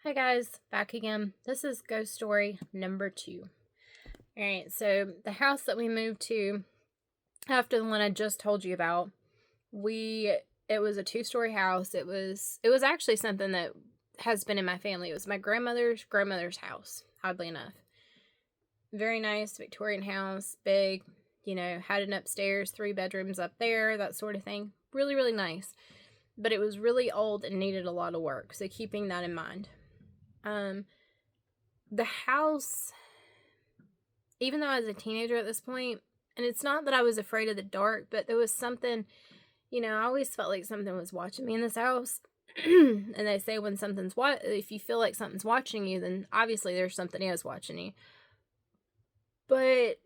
Hi guys, back again. This is ghost story number 2. Alright, so the house that we moved to after the one I just told you about, it was a 2-story house. It was actually something that has been in my family. It was my grandmother's house, oddly enough. Very nice Victorian house, big, had an upstairs, 3 bedrooms up there, that sort of thing. Really, really nice. But it was really old and needed a lot of work, so keeping that in mind. Um, the house, even though I was a teenager at this point, and it's not that I was afraid of the dark, but there was something, I always felt like something was watching me in this house. And they say when if you feel like something's watching you, then obviously there's something else watching you. But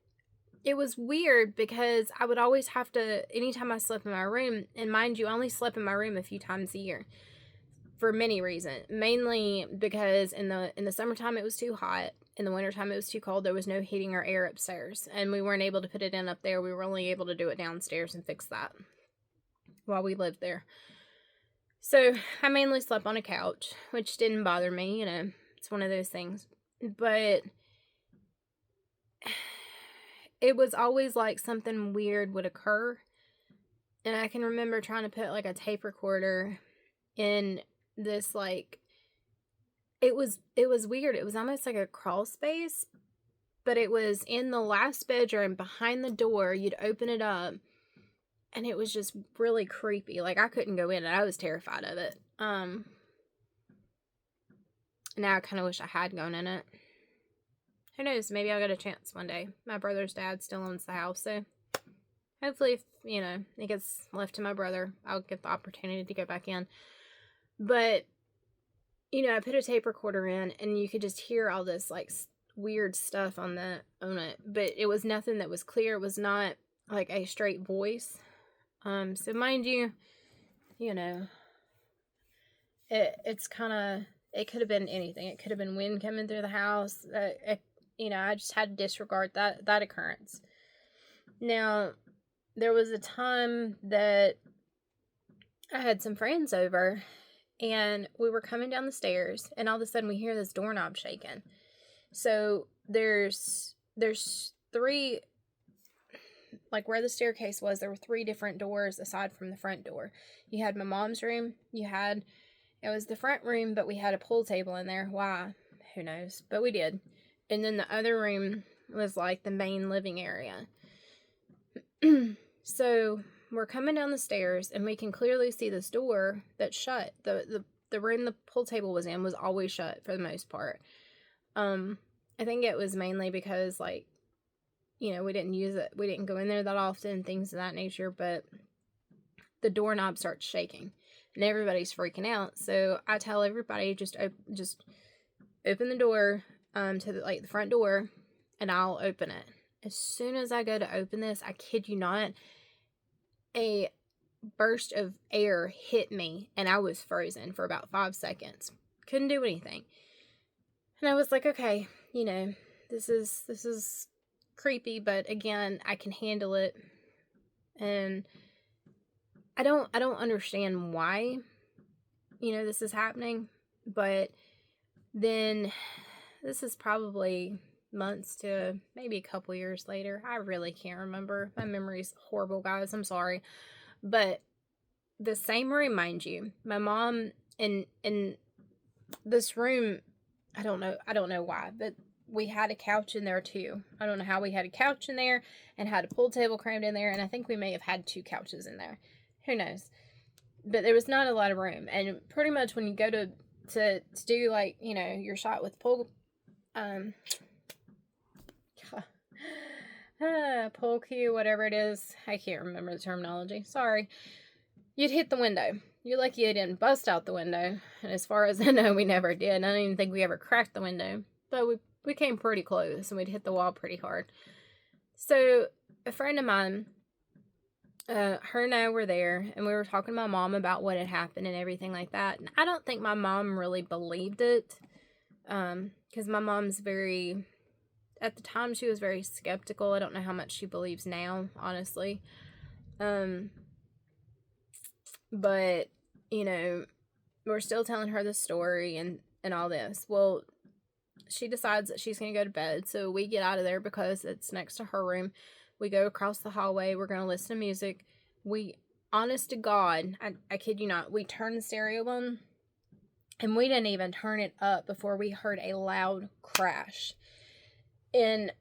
it was weird because I would always have to, anytime I slept in my room, and mind you, I only slept in my room a few times a year for many reasons. Mainly because in the summertime it was too hot. In the wintertime it was too cold. There was no heating or air upstairs, and we weren't able to put it in up there. We were only able to do it downstairs and fix that while we lived there. So I mainly slept on a couch, which didn't bother me. It's one of those things. But it was always like something weird would occur. And I can remember trying to put like a tape recorder in this, like, it was weird. It was almost like a crawl space, but it was in the last bedroom behind the door. You'd open it up and it was just really creepy. Like, I couldn't go in it. I was terrified of it. Now I kind of wish I had gone in it. Who knows? Maybe I'll get a chance one day. My brother's dad still owns the house, so hopefully, if, it gets left to my brother, I'll get the opportunity to go back in. But, I put a tape recorder in, and you could just hear all this, like, weird stuff on it. But it was nothing that was clear. It was not, like, a straight voice. So mind you, it's kind of, it could have been anything. It could have been wind coming through the house. I just had to disregard that occurrence. Now, there was a time that I had some friends over, and we were coming down the stairs, and all of a sudden we hear this doorknob shaking. So there's 3, like where the staircase was, there were 3 different doors aside from the front door. You had my mom's room, it was the front room, but we had a pool table in there. Why? Who knows? But we did. And then the other room was like the main living area. So we're coming down the stairs, and we can clearly see this door that's shut. The room the pool table was in was always shut for the most part. I think it was mainly because, like, we didn't use it. We didn't go in there that often, things of that nature. But the doorknob starts shaking, and everybody's freaking out. So I tell everybody, just open the door to the front door, and I'll open it. As soon as I go to open this, I kid you not, a burst of air hit me, and I was frozen for about 5 seconds. Couldn't do anything. And I was like, okay, this is creepy, but again, I can handle it. And I don't understand why, this is happening. But then this is probably months to maybe a couple years later. I really can't remember. My memory's horrible, guys. I'm sorry. But the same room, mind you, my mom in this room, I don't know why, but we had a couch in there too. I don't know how we had a couch in there and had a pool table crammed in there, and I think we may have had 2 couches in there. Who knows? But there was not a lot of room, and pretty much when you go to do, like, your shot with pool pull cue, whatever it is. I can't remember the terminology. Sorry. You'd hit the window. You're lucky you didn't bust out the window. And as far as I know, we never did. I don't even think we ever cracked the window. But we came pretty close, and we'd hit the wall pretty hard. So a friend of mine, her and I were there, and we were talking to my mom about what had happened and everything like that. And I don't think my mom really believed it. Because my mom's at the time, she was very skeptical. I don't know how much she believes now, honestly. But, we're still telling her the story, and and all this. Well, she decides that she's going to go to bed. So we get out of there because it's next to her room. We go across the hallway. We're going to listen to music. We, honest to God, I kid you not, we turn the stereo on. And we didn't even turn it up before we heard a loud crash. And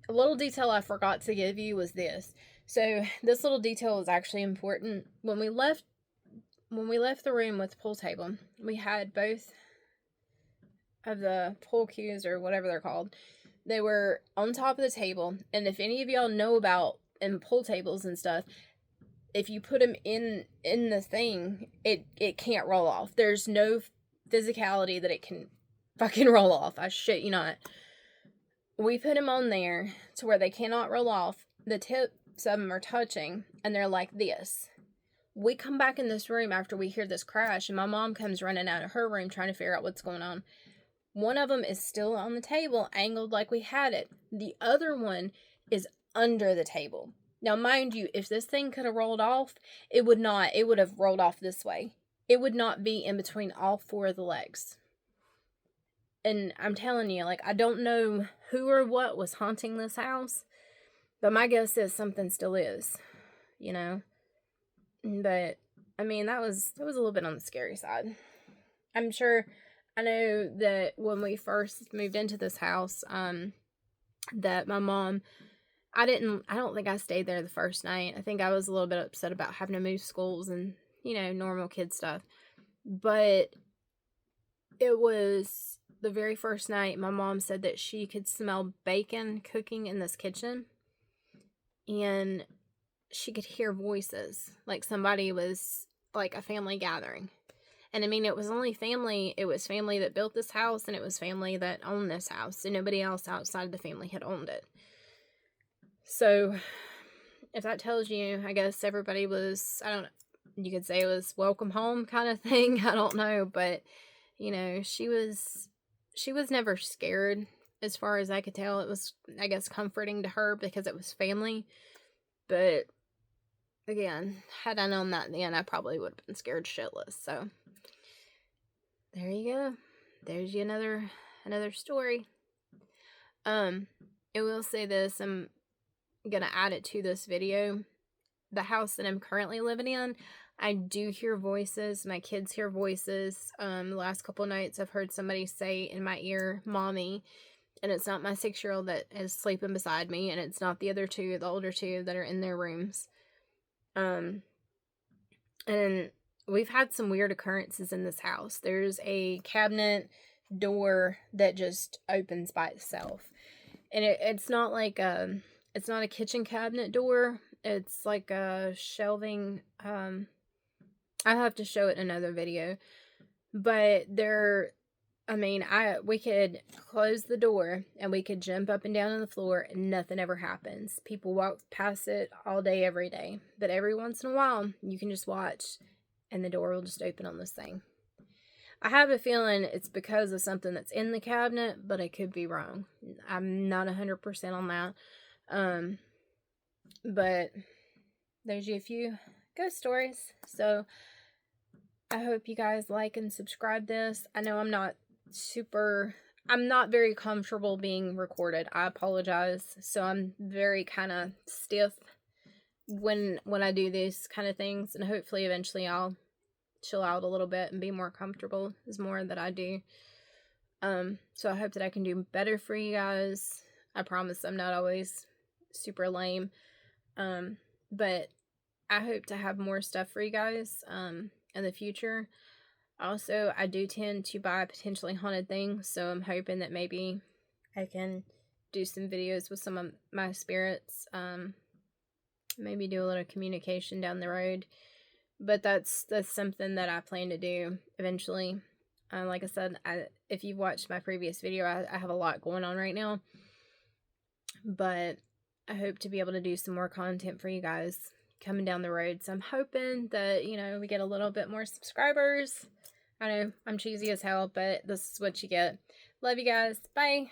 a little detail I forgot to give you was this. So this little detail is actually important. When we left the room with the pool table, we had both of the pool cues, or whatever they're called. They were on top of the table. And if any of y'all know about in pool tables and stuff, if you put them in the thing, it can't roll off. There's no physicality that it can fucking roll off. I shit you not. We put them on there to where they cannot roll off. The tips of them are touching, and they're like this. We come back in this room after we hear this crash, and my mom comes running out of her room trying to figure out what's going on. One of them is still on the table, angled like we had it. The other one is under the table. Now, mind you, if this thing could have rolled off, it would have rolled off this way. It would not be in between all four of the legs. And I'm telling you, like, I don't know who or what was haunting this house, but my guess is something still is, you know? But, I mean, that was a little bit on the scary side. I know that when we first moved into this house, that my mom, I don't think I stayed there the first night. I think I was a little bit upset about having to move schools and, you know, normal kid stuff. But it was the very first night my mom said that she could smell bacon cooking in this kitchen. And she could hear voices. Like somebody was, like a family gathering. And I mean, it was family that built this house, and it was family that owned this house. And nobody else outside the family had owned it. So, if that tells you, I guess everybody was, I don't know, you could say it was welcome home kind of thing. I don't know, but, you know, she was never scared as far as I could tell. It was, I guess, comforting to her because it was family. But, again, had I known that then, I probably would have been scared shitless. So, there you go. There's you another story. I will say this, I'm gonna add it to this video. The house that I'm currently living in, I do hear voices. My kids hear voices. The last couple nights I've heard somebody say in my ear, "Mommy," and it's not my 6-year-old that is sleeping beside me, and it's not the other two, the older two that are in their rooms. And we've had some weird occurrences in this house. There's a cabinet door that just opens by itself, and it's not like it's not a kitchen cabinet door. It's like a shelving. I'll have to show it in another video. But we could close the door and we could jump up and down on the floor and nothing ever happens. People walk past it all day, every day. But every once in a while, you can just watch and the door will just open on this thing. I have a feeling it's because of something that's in the cabinet, but I could be wrong. I'm not 100% on that. But there's you a few ghost stories. So I hope you guys like and subscribe this. I know I'm not very comfortable being recorded. I apologize. So I'm very kind of stiff when I do these kind of things, and hopefully eventually I'll chill out a little bit and be more comfortable is more that I do. So I hope that I can do better for you guys. I promise I'm not always super lame. But I hope to have more stuff for you guys, in the future. Also, I do tend to buy potentially haunted things, so I'm hoping that maybe I can do some videos with some of my spirits. Maybe do a little communication down the road. But that's something that I plan to do eventually. Like I said, if you've watched my previous video, I have a lot going on right now. But I hope to be able to do some more content for you guys coming down the road. So I'm hoping that, we get a little bit more subscribers. I know I'm cheesy as hell, but this is what you get. Love you guys. Bye.